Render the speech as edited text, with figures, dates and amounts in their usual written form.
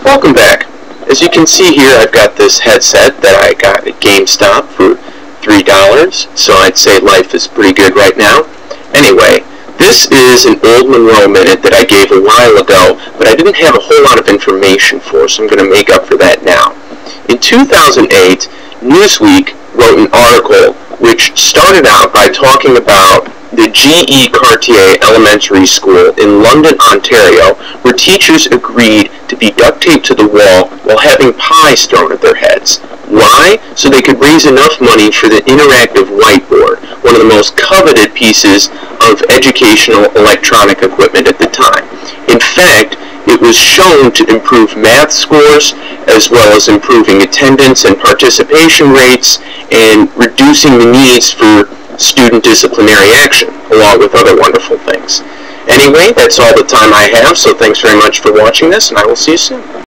Welcome back. As you can see here, I've got this headset that I got at GameStop for $3, so I'd say life is pretty good right now. Anyway, this is an old Monroe Minute that I gave a while ago, but I didn't have a whole lot of information for, so I'm going to make up for that now. In 2008, Newsweek wrote an article which started out by talking about the G.E. Cartier Elementary School in London, Ontario, where teachers agreed to be duct taped to the wall while having pies thrown at their heads. Why? So they could raise enough money for the interactive whiteboard, one of the most coveted pieces of educational electronic equipment at the time. In fact, it was shown to improve math scores, as well as improving attendance and participation rates, and reducing the needs for student disciplinary action, along with other wonderful things. Anyway, that's all the time I have, so thanks very much for watching this, and I will see you soon.